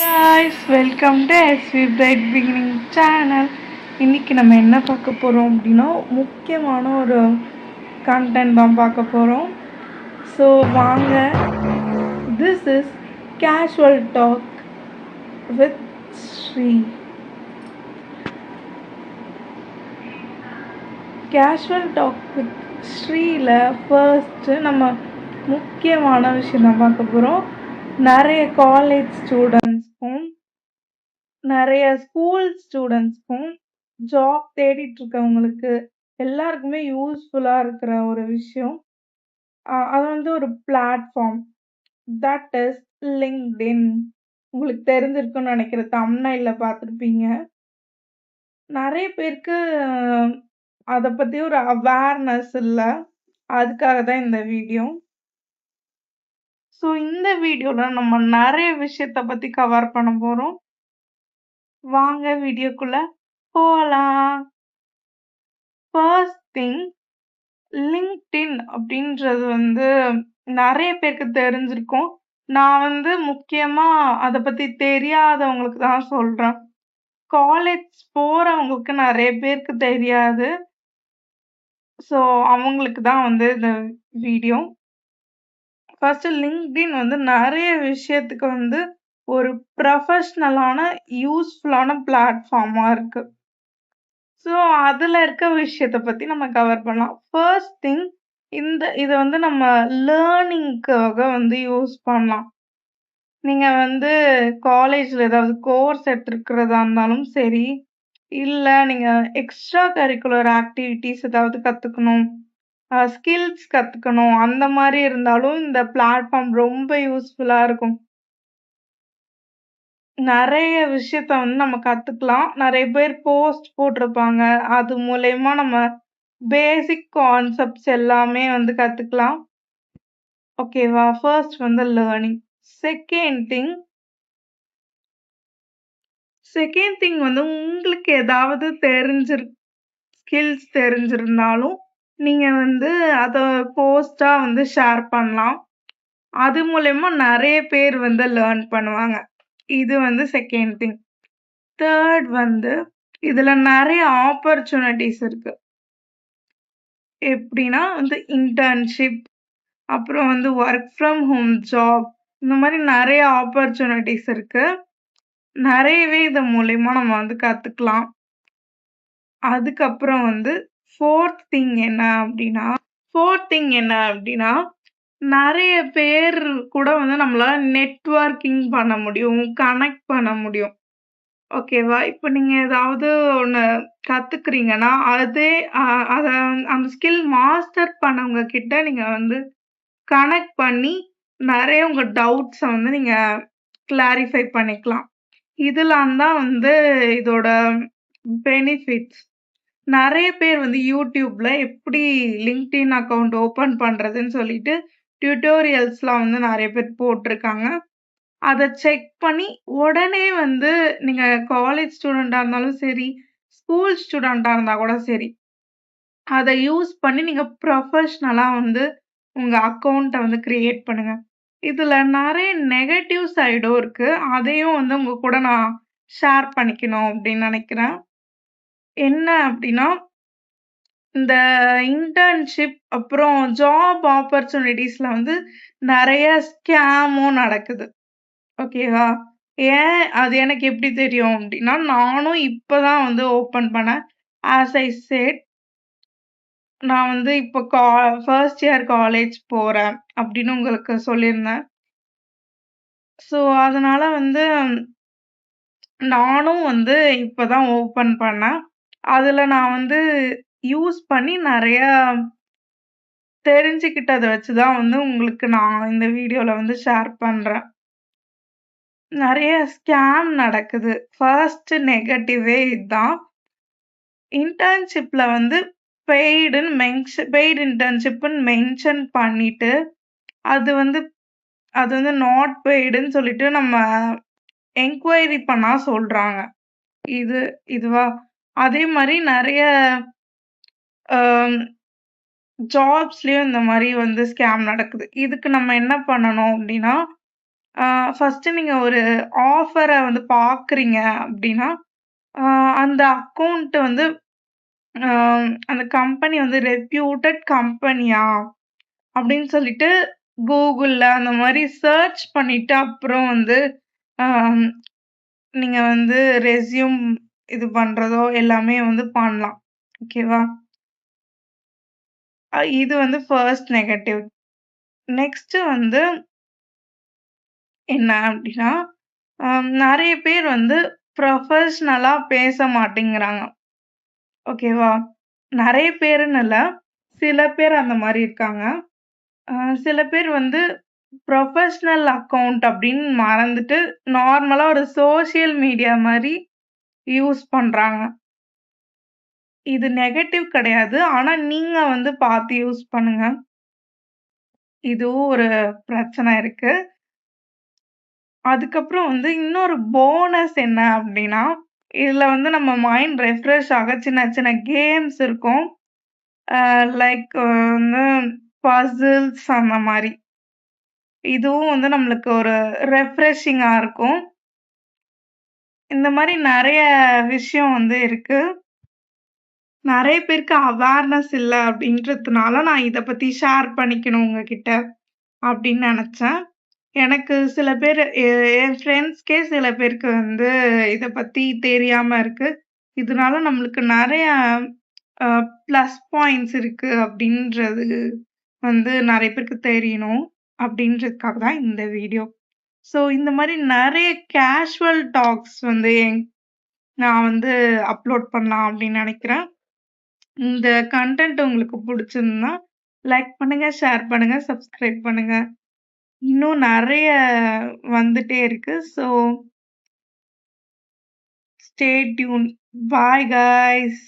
guys, welcome to SV Bright Beginning channel. இன்னைக்கு நம்ம என்ன பார்க்க போகிறோம் அப்படின்னா முக்கியமான ஒரு கண்டென்ட் தான் பார்க்க போகிறோம். ஸோ வாங்க, this is casual talk with Sri. Casual talk with ஸ்ரீயில் ஃபர்ஸ்ட்டு நம்ம முக்கியமான விஷயம் தான் பார்க்க போகிறோம். நிறைய காலேஜ் ஸ்டூடெண்ட்ஸ்க்கும் நிறைய ஸ்கூல் ஸ்டூடெண்ட்ஸ்க்கும் ஜாப் தேடிட்டு இருக்கவங்களுக்கு எல்லாருக்குமே யூஸ்ஃபுல்லாக இருக்கிற ஒரு விஷயம். அது வந்து ஒரு பிளாட்ஃபார்ம், தட் இஸ் லிங்க்டின். உங்களுக்கு தெரிஞ்சிருக்குன்னு நினைக்கிற தம்ப்நெயில்ல பார்த்துருப்பீங்க. நிறைய பேருக்கு அதை பற்றி ஒரு அவேர்னஸ் இல்லை, அதுக்காக தான் இந்த வீடியோ. ஸோ இந்த வீடியோவில் நம்ம நிறைய விஷயத்த பற்றி கவர் பண்ண போகிறோம். வாங்க வீடியோக்குள்ள போகலாம். ஃபர்ஸ்ட் திங், லிங்க்டின் அப்படின்றது வந்து நிறைய பேருக்கு தெரிஞ்சிருக்கும். நான் வந்து முக்கியமாக அதை பற்றி தெரியாதவங்களுக்கு தான் சொல்கிறேன். காலேஜ் போகிறவங்களுக்கு நிறைய பேருக்கு தெரியாது. ஸோ அவங்களுக்கு தான் வந்து இந்த வீடியோ. ஃபர்ஸ்ட், லிங்க்டின் வந்து நிறைய விஷயத்துக்கு வந்து ஒரு ப்ரொஃபஷ்னலான யூஸ்ஃபுல்லான பிளாட்ஃபார்மாக இருக்குது. ஸோ அதில் இருக்க விஷயத்தை பற்றி நம்ம கவர் பண்ணலாம். ஃபர்ஸ்ட் திங், இதை வந்து நம்ம லேர்னிங்க்காக வந்து யூஸ் பண்ணலாம். நீங்கள் வந்து காலேஜில் ஏதாவது கோர்ஸ் எடுத்துருக்கிறதா இருந்தாலும் சரி, இல்லை நீங்கள் எக்ஸ்ட்ரா கரிக்குலர் ஆக்டிவிட்டீஸ் ஏதாவது கற்றுக்கணும், ஸ்கில்ஸ் கற்றுக்கணும், அந்த மாதிரி இருந்தாலும் இந்த பிளாட்ஃபார்ம் ரொம்ப யூஸ்ஃபுல்லாக இருக்கும். நிறைய விஷயத்த வந்து நம்ம கற்றுக்கலாம். நிறைய பேர் போஸ்ட் போட்டிருப்பாங்க, அது மூலயமா நம்ம பேசிக் கான்செப்ட்ஸ் எல்லாமே வந்து கற்றுக்கலாம். ஓகேவா? ஃபர்ஸ்ட் வந்து லேர்னிங். செகண்ட் திங் வந்து உங்களுக்கு ஏதாவது ஸ்கில்ஸ் தெரிஞ்சிருந்தாலும் நீங்கள் வந்து அதை போஸ்டாக வந்து ஷேர் பண்ணலாம். அது மூலயமா நிறைய பேர் வந்து லேர்ன் பண்ணுவாங்க. இது வந்து செகண்ட் திங். தேர்ட் வந்து இதில் நிறைய ஆப்பர்ச்சுனிட்டிஸ் இருக்கு. எப்படின்னா வந்து இன்டர்ன்ஷிப், அப்புறம் வந்து ஒர்க் ஃப்ரம் ஹோம் ஜாப், இந்த மாதிரி நிறைய ஆப்பர்ச்சுனிட்டிஸ் இருக்கு. நிறையவே இது மூலயமா நம்ம வந்து கற்றுக்கலாம். அதுக்கப்புறம் வந்து ஃபோர்த் திங் என்ன அப்படின்னா நிறைய பேர் கூட வந்து நம்மளால நெட்வொர்க்கிங் பண்ண முடியும், கனெக்ட் பண்ண முடியும். ஓகேவா? இப்போ நீங்கள் ஏதாவது ஒன்று கற்றுக்குறீங்கன்னா அதை அந்த ஸ்கில் மாஸ்டர் பண்ணவங்க கிட்ட நீங்கள் வந்து கனெக்ட் பண்ணி நிறைய உங்கள் டவுட்ஸை வந்து நீங்கள் கிளாரிஃபை பண்ணிக்கலாம். இதெல்லாம் தான் வந்து இதோட பெனிஃபிட்ஸ். நிறைய பேர் வந்து யூடியூப்ல எப்படி லிங்க்டின் அக்கௌண்ட் ஓப்பன் பண்ணுறதுன்னு சொல்லிட்டு டியூட்டோரியல்ஸ்லாம் வந்து நிறைய பேர் போட்டிருக்காங்க. அதை செக் பண்ணி உடனே வந்து நீங்கள் காலேஜ் ஸ்டூடெண்ட்டாக இருந்தாலும் சரி, ஸ்கூல் ஸ்டூடெண்ட்டாக இருந்தால் கூட சரி, அதை யூஸ் பண்ணி நீங்கள் ப்ரொஃபஷ்னலாக வந்து உங்கள் அக்கௌண்ட்டை வந்து க்ரியேட் பண்ணுங்க. இதில் நிறைய நெகட்டிவ் சைடும் இருக்குது. அதையும் வந்து உங்கள் கூட நான் ஷேர் பண்ணிக்கணும் அப்படின்னு நினைக்கிறேன். என்ன அப்படின்னா, இந்த இன்டர்ன்ஷிப் அப்புறம் ஜாப் ஆப்பர்ச்சுனிட்டிஸ்ல வந்து நிறைய ஸ்கேமும் நடக்குது. ஓகேவா? ஏன் அது எனக்கு எப்படி தெரியும் அப்படின்னா, நானும் இப்பதான் வந்து ஓப்பன் பண்ணேன். ஆஸ் ஐ செட், நான் வந்து இப்போ ஃபர்ஸ்ட் இயர் காலேஜ் போறேன் அப்படின்னு உங்களுக்கு சொல்லியிருந்தேன். ஸோ அதனால வந்து நானும் வந்து இப்பதான் ஓப்பன் பண்ணேன். அதுல நான் வந்து யூஸ் பண்ணி நிறைய தெரிஞ்சுக்கிட்டத வச்சு தான் வந்து உங்களுக்கு நான் இந்த வீடியோல வந்து ஷேர் பண்றேன். நிறைய ஸ்கேம் நடக்குது. ஃபர்ஸ்ட் நெகட்டிவே இதுதான். இன்டர்ன்ஷிப்ல வந்து பெய்டு இன்டர்ன்ஷிப்னு மென்ஷன் பண்ணிட்டு அது வந்து நாட் பெய்டுன்னு சொல்லிட்டு நம்ம என்கொயரி பண்ணா சொல்றாங்க. இதுவா? அதே மாதிரி நிறைய ஜாப்ஸ்லயும் இந்த மாதிரி வந்து ஸ்கேம் நடக்குது. இதுக்கு நம்ம என்ன பண்ணணும் அப்படின்னா, ஃபர்ஸ்ட்டு நீங்க ஒரு ஆஃபர வந்து பார்க்குறீங்க அப்டின்னா, அ அந்த அக்கவுண்ட் வந்து அ அந்த கம்பெனி வந்து ரெப்யூட்டட் கம்பெனியா? அப்படின்னு சொல்லிட்டு கூகுள்ல அந்த மாரி சர்ச் பண்ணிட்டு அப்புறம் வந்து அம் நீங்க வந்து ரெஸ்யூம் இது பண்றதோ எல்லாமே வந்து பண்ணலாம். ஓகேவா? இது வந்து ஃபர்ஸ்ட் நெகட்டிவ். நெக்ஸ்ட்டு வந்து என்ன அப்டின்னா, நெறைய பேர் வந்து ப்ரொஃபஷனலா பேச மாட்டேங்கிறாங்க. ஓகேவா? நெறைய பேருன்னு இல்ல. சில பேர் அந்த மாரி இருக்காங்க. அ சில பேர் வந்து ப்ரொஃபஷனல் அக்கவுண்ட் அப்படின்னு மறந்துட்டு, நார்மலா ஒரு சோசியல் மீடியா மாரி யூஸ் பண்றாங்க. இது நெகட்டிவ் கிடையாது. ஆனா, நீங்க வந்து பார்த்து யூஸ் பண்ணுங்க. இதுவும் ஒரு பிரச்சனை இருக்கு. அதுக்கப்புறம் வந்து இன்னொரு போனஸ் என்ன அப்படின்னா, இதுல வந்து நம்ம மைண்ட் ரெஃப்ரெஷ் ஆக சின்ன சின்ன கேம்ஸ் இருக்கும். லைக் வந்து பசில்ஸ் அந்த மாரி. இதுவும் வந்து நம்மளுக்கு ஒரு ரெஃப்ரெஷிங்கா இருக்கும். இந்த மாரி நெறைய விஷயம் வந்து இருக்கு. நெறைய பேருக்கு அவேர்னஸ் இல்ல அப்டின்றதுனால, நான் இத பத்தி ஷேர் பண்ணிக்கணும் உங்ககிட்ட அப்டின்னு நெனச்சேன். எனக்கு சில பேரு என் ஃப்ரெண்ட்ஸ்க்கே சில பேருக்கு வந்து இத பத்தி தெரியாம இருக்கு. இதனால நம்மளுக்கு நெறைய அ ப்ளஸ் பாயிண்ட்ஸ் இருக்கு அப்டின்றது வந்து நெறைய பேருக்கு தெரியணும். அப்டின்றதுக்காக தான் இந்த வீடியோ. ஸோ இந்த மாரி நெறைய கேஷுவல் டாக்ஸ் வந்து நான் வந்து அப்லோட் பண்ணலாம் அப்டின்னு நெனைக்கிறேன். இந்த கன்டென்ட் உங்களுக்கு புடிச்சிருந்தா, லைக் பண்ணுங்க, ஷேர் பண்ணுங்க, சப்ஸ்கிரைப் பண்ணுங்க. இன்னும் நெறைய வந்துட்டே இருக்கு. So stay tune. Bye guys.